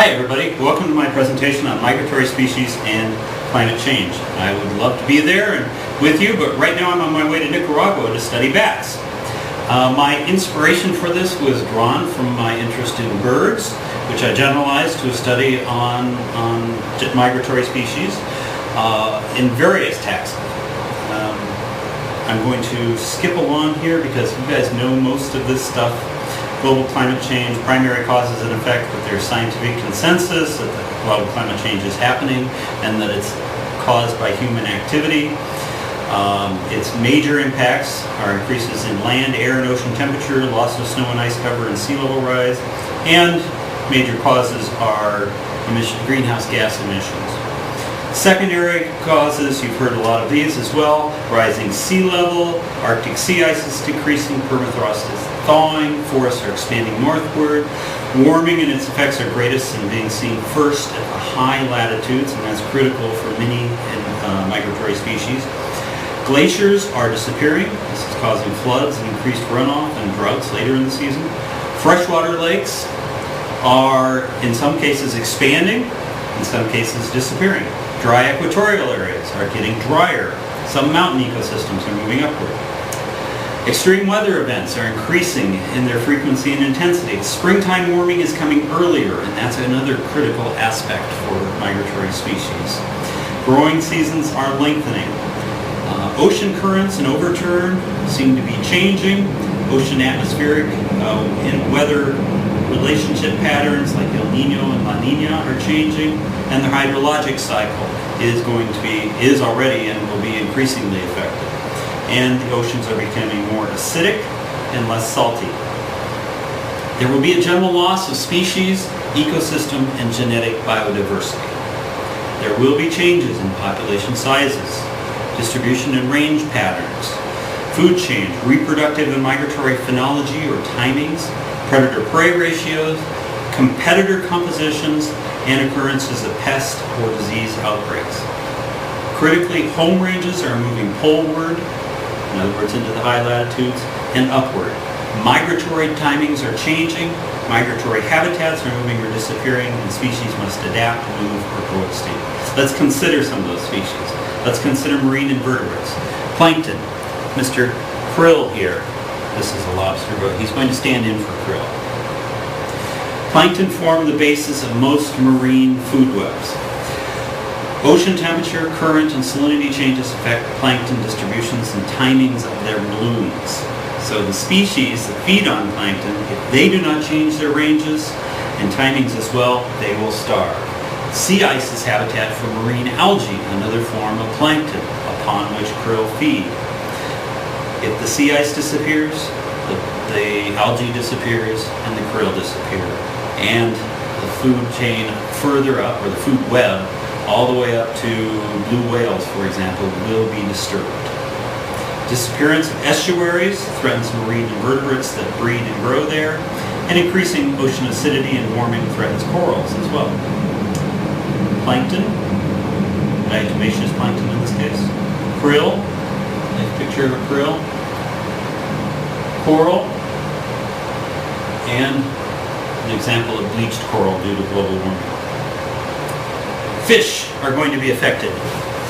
Hi everybody, welcome to my presentation on migratory species and climate change. I would love to be there and with you, but right now I'm on my way to Nicaragua to study bats. My inspiration for this was drawn from my interest in birds, which I generalized to a study on migratory species in various taxa. I'm going to skip along here because you guys know most of this stuff. Global climate change, primary causes and effect, but there's scientific consensus that the global climate change is happening and that it's caused by human activity. Its major impacts are increases in land, air, and ocean temperature, loss of snow and ice cover, and sea level rise, and major causes are greenhouse gas emissions. Secondary causes, you've heard a lot of these as well: rising sea level, Arctic sea ice is decreasing, permafrost is thawing, forests are expanding northward, warming and its effects are greatest and being seen first at the high latitudes, and that's critical for many migratory species. Glaciers are disappearing. This is causing floods and increased runoff and droughts later in the season. Freshwater lakes are in some cases expanding, in some cases disappearing. Dry equatorial areas are getting drier. Some mountain ecosystems are moving upward. Extreme weather events are increasing in their frequency and intensity. Springtime warming is coming earlier, and that's another critical aspect for migratory species. Growing seasons are lengthening. Ocean currents and overturn seem to be changing. Ocean atmospheric and weather relationship patterns like El Nino and La Nina are changing, and the hydrologic cycle is already and will be increasingly affected. And the oceans are becoming more acidic and less salty. There will be a general loss of species, ecosystem, and genetic biodiversity. There will be changes in population sizes, distribution and range patterns, food change, reproductive and migratory phenology or timings, predator-prey ratios, competitor compositions, and occurrences of pest or disease outbreaks. Critically, home ranges are moving poleward, in other words into the high latitudes, and upward. Migratory timings are changing, migratory habitats are moving or disappearing, and species must adapt, move, or go extinct. Let's consider some of those species. Let's consider marine invertebrates. Plankton, Mr. Krill here. This is a lobster, but he's going to stand in for krill. Plankton form the basis of most marine food webs. Ocean temperature, current, and salinity changes affect plankton distributions and timings of their blooms. So the species that feed on plankton, if they do not change their ranges and timings as well, they will starve. Sea ice is habitat for marine algae, another form of plankton upon which krill feed. If the sea ice disappears, the algae disappears, and the krill disappear. And the food chain further up, or the food web, all the way up to blue whales, for example, will be disturbed. Disappearance of estuaries threatens marine invertebrates that breed and grow there, and increasing ocean acidity and warming threatens corals as well. Plankton, diatomaceous plankton in this case. Krill, a picture of a krill. Coral, and an example of bleached coral due to global warming. Fish are going to be affected.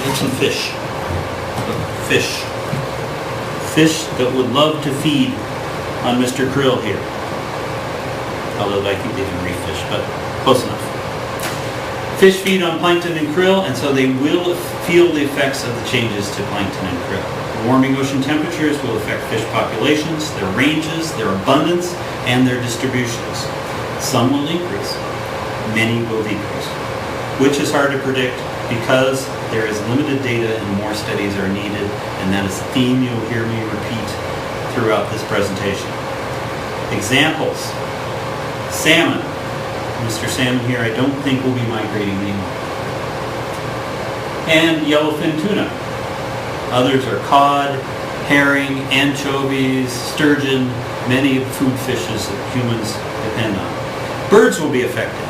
Look, some fish. Fish. Fish that would love to feed on Mr. Krill here. Although I think they can reef fish, but close enough. Fish feed on plankton and krill, and so they will feel the effects of the changes to plankton and krill. Warming ocean temperatures will affect fish populations, their ranges, their abundance, and their distributions. Some will increase, many will decrease, which is hard to predict because there is limited data and more studies are needed, and that is a theme you'll hear me repeat throughout this presentation. Examples: salmon. Mr. Salmon here I don't think will be migrating anymore. And yellowfin tuna. Others are cod, herring, anchovies, sturgeon, many of the food fishes that humans depend on. Birds will be affected.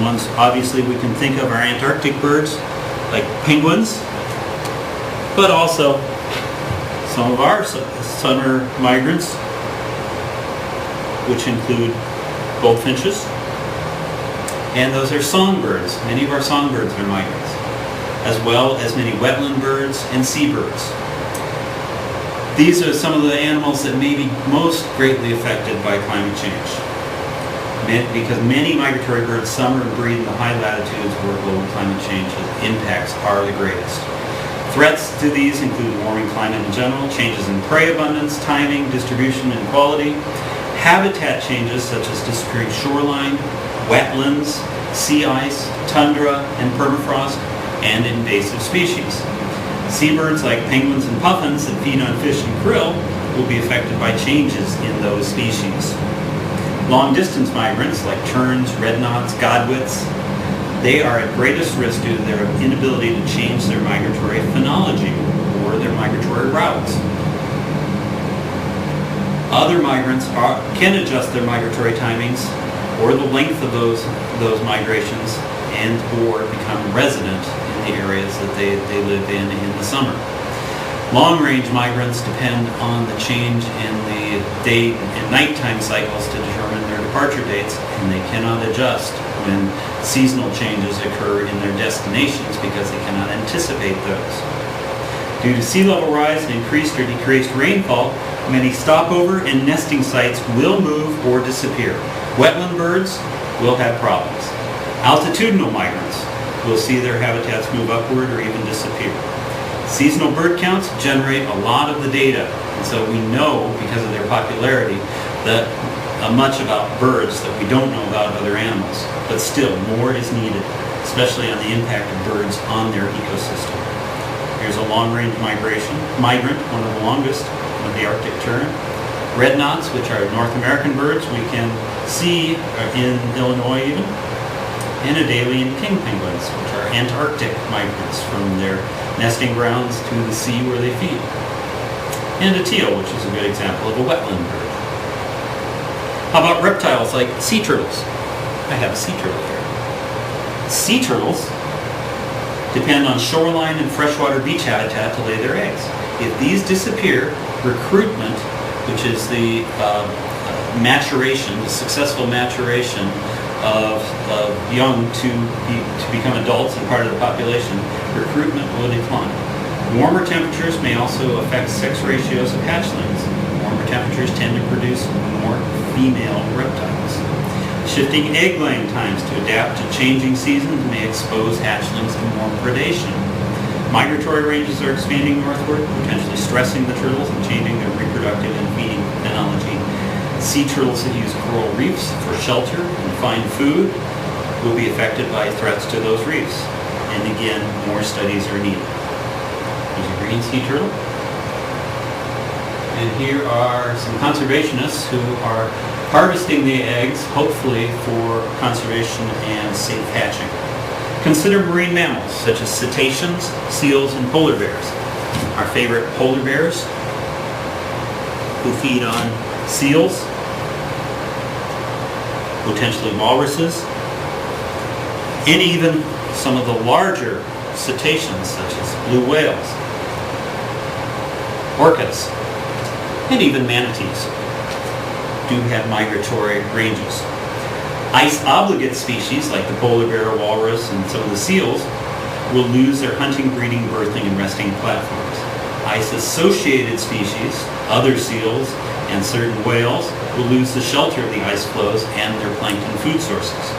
Ones obviously we can think of are Antarctic birds, like penguins, but also some of our summer migrants, which include goldfinches, And those are songbirds. Many of our songbirds are migrants, as well as many wetland birds and seabirds. These are some of the animals that may be most greatly affected by climate change, because many migratory birds summer and breed in the high latitudes where global climate change impacts are the greatest. Threats to these include warming climate in general, changes in prey abundance, timing, distribution, and quality, habitat changes such as disappearing shoreline, wetlands, sea ice, tundra, and permafrost, and invasive species. Seabirds like penguins and puffins that feed on fish and krill will be affected by changes in those species. Long-distance migrants like terns, redknots, godwits, they are at greatest risk due to their inability to change their migratory phenology or their migratory routes. Other migrants can adjust their migratory timings or the length of those migrations and or become resident in the areas that they live in the summer. Long-range migrants depend on the change in the day and nighttime cycles to determine their departure dates, and they cannot adjust when seasonal changes occur in their destinations because they cannot anticipate those. Due to sea level rise and increased or decreased rainfall, many stopover and nesting sites will move or disappear. Wetland birds will have problems. Altitudinal migrants will see their habitats move upward or even disappear. Seasonal bird counts generate a lot of the data, and so we know, because of their popularity, that much about birds that we don't know about other animals. But still, more is needed, especially on the impact of birds on their ecosystem. Here's a long-range migrant, one of the longest of the Arctic tern. Redknots, which are North American birds, we can see in Illinois even. And Adalian king penguins, which are Antarctic migrants from their nesting grounds to the sea where they feed. And a teal, which is a good example of a wetland bird. How about reptiles like sea turtles? I have a sea turtle here. Sea turtles depend on shoreline and freshwater beach habitat to lay their eggs. If these disappear, recruitment, which is the maturation, the successful maturation of young to become adults and part of the population, recruitment will decline. Warmer temperatures may also affect sex ratios of hatchlings. Warmer temperatures tend to produce more female reptiles. Shifting egg-laying times to adapt to changing seasons may expose hatchlings to more predation. Migratory ranges are expanding northward, potentially stressing the turtles and changing their reproductive and feeding phenology. Sea turtles that use coral reefs for shelter and find food will be affected by threats to those reefs. And again, more studies are needed. There's a green sea turtle. And here are some conservationists who are harvesting the eggs, hopefully for conservation and safe hatching. Consider marine mammals such as cetaceans, seals, and polar bears. Our favorite polar bears, who feed on seals, potentially walruses, and even some of the larger cetaceans such as blue whales, orcas, and even manatees do have migratory ranges. Ice obligate species like the polar bear, walrus, and some of the seals will lose their hunting, breeding, birthing, and resting platforms. Ice-associated species, other seals, and certain whales will lose the shelter of the ice floes and their plankton food sources.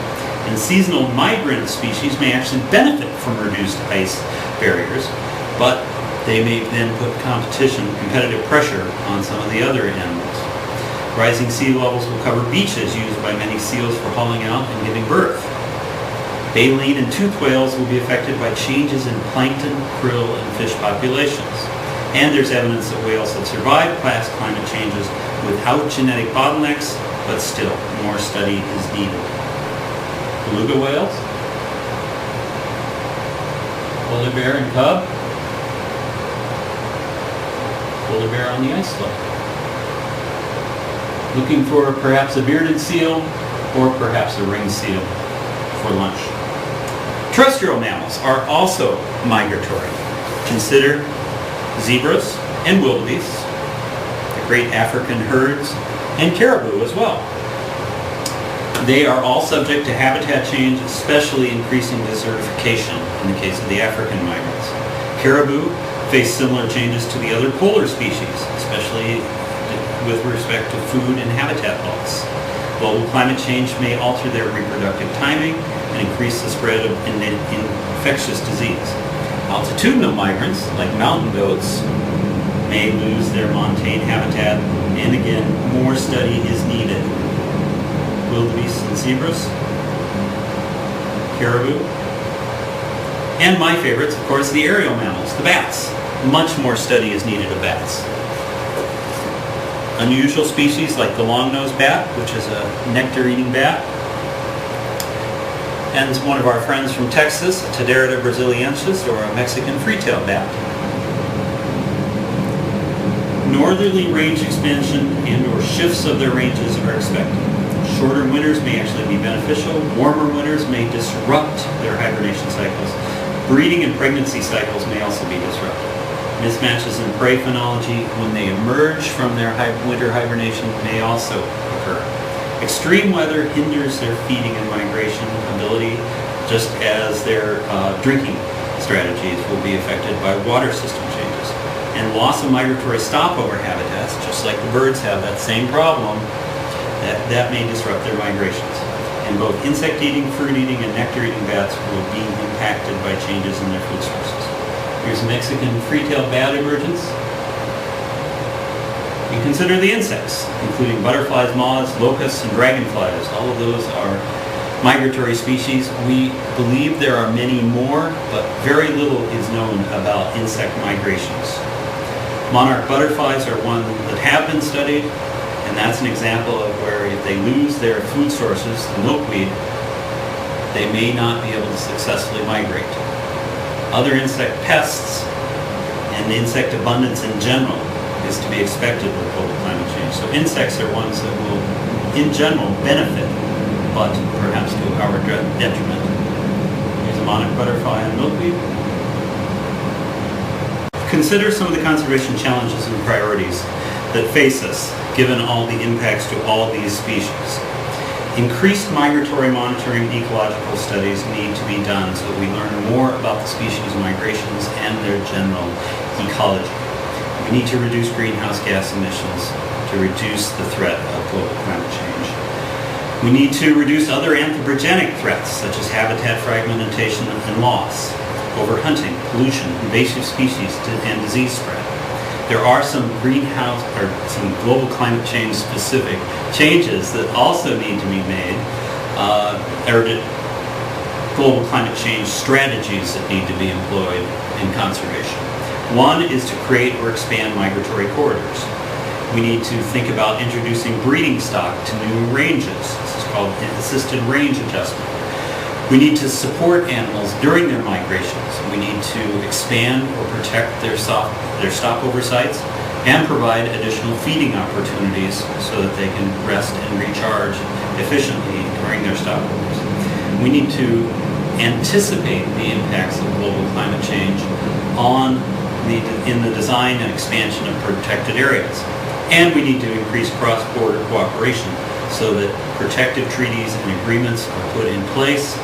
And seasonal migrant species may actually benefit from reduced ice barriers, but they may then put competitive pressure on some of the other animals. Rising sea levels will cover beaches used by many seals for hauling out and giving birth. Baleen and toothed whales will be affected by changes in plankton, krill, and fish populations. And there's evidence that whales have survived past climate changes without genetic bottlenecks, but still, more study is needed. Beluga whales, polar bear and cub, polar bear on the ice floe. Looking for perhaps a bearded seal or perhaps a ringed seal for lunch. Terrestrial mammals are also migratory. Consider zebras and wildebeests, the great African herds, and caribou as well. They are all subject to habitat change, especially increasing desertification in the case of the African migrants. Caribou face similar changes to the other polar species, especially with respect to food and habitat loss. Global climate change may alter their reproductive timing and increase the spread of infectious disease. Altitudinal migrants, like mountain goats, may lose their montane habitat, and again, more study is needed. Wildebeests and zebras, caribou, and my favorites, of course, the aerial mammals, the bats. Much more study is needed of bats. Unusual species like the long-nosed bat, which is a nectar-eating bat, and one of our friends from Texas, a Taderata brasiliensis, or a Mexican free-tailed bat. Northerly range expansion and or shifts of their ranges are expected. Shorter winters may actually be beneficial. Warmer winters may disrupt their hibernation cycles. Breeding and pregnancy cycles may also be disrupted. Mismatches in prey phenology when they emerge from their winter hibernation may also occur. Extreme weather hinders their feeding and migration ability, just as their drinking strategies will be affected by water system changes. And loss of migratory stopover habitats, just like the birds have that same problem, that may disrupt their migrations. And both insect-eating, fruit-eating, and nectar-eating bats will be impacted by changes in their food sources. Here's Mexican free-tailed bat emergence. And consider the insects, including butterflies, moths, locusts, and dragonflies. All of those are migratory species. We believe there are many more, but very little is known about insect migrations. Monarch butterflies are one that have been studied, and that's an example of where if they lose their food sources, the milkweed, they may not be able to successfully migrate. Other insect pests and insect abundance in general is to be expected with global climate change. So insects are ones that will, in general, benefit, but perhaps to our detriment. Here's a monarch butterfly and milkweed. Consider some of the conservation challenges and priorities that face us, given all the impacts to all these species. Increased migratory monitoring and ecological studies need to be done so that we learn more about the species migrations and their general ecology. We need to reduce greenhouse gas emissions to reduce the threat of global climate change. We need to reduce other anthropogenic threats, such as habitat fragmentation and loss, overhunting, pollution, invasive species, and disease spread. There are some greenhouse or some global climate change specific changes that also need to be made, or global climate change strategies that need to be employed in conservation. One is to create or expand migratory corridors. We need to think about introducing breeding stock to new ranges. This is called assisted range adjustment. We need to support animals during their migrations. We need to expand or protect their stopover sites and provide additional feeding opportunities so that they can rest and recharge efficiently during their stopovers. We need to anticipate the impacts of global climate change in the design and expansion of protected areas. And we need to increase cross-border cooperation so that protective treaties and agreements are put in place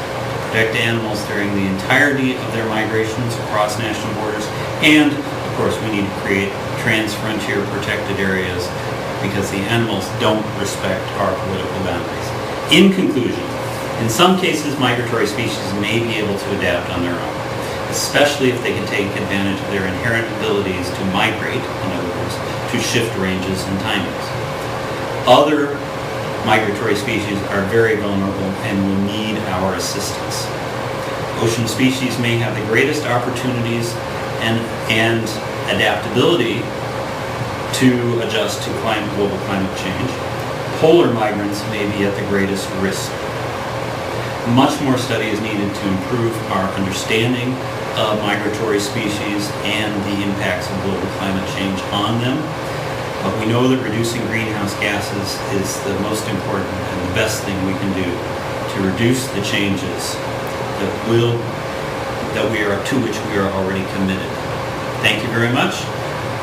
protect animals during the entirety of their migrations across national borders, and of course we need to create trans-frontier protected areas because the animals don't respect our political boundaries. In conclusion, in some cases migratory species may be able to adapt on their own, especially if they can take advantage of their inherent abilities to migrate, in other words, to shift ranges and timings. Other migratory species are very vulnerable and will need our assistance. Ocean species may have the greatest opportunities and adaptability to adjust to global climate change. Polar migrants may be at the greatest risk. Much more study is needed to improve our understanding of migratory species and the impacts of global climate change on them. But we know that reducing greenhouse gases is the most important and the best thing we can do to reduce the changes to which we are already committed. Thank you very much.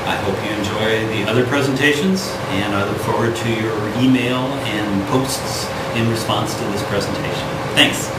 I hope you enjoy the other presentations, and I look forward to your email and posts in response to this presentation. Thanks.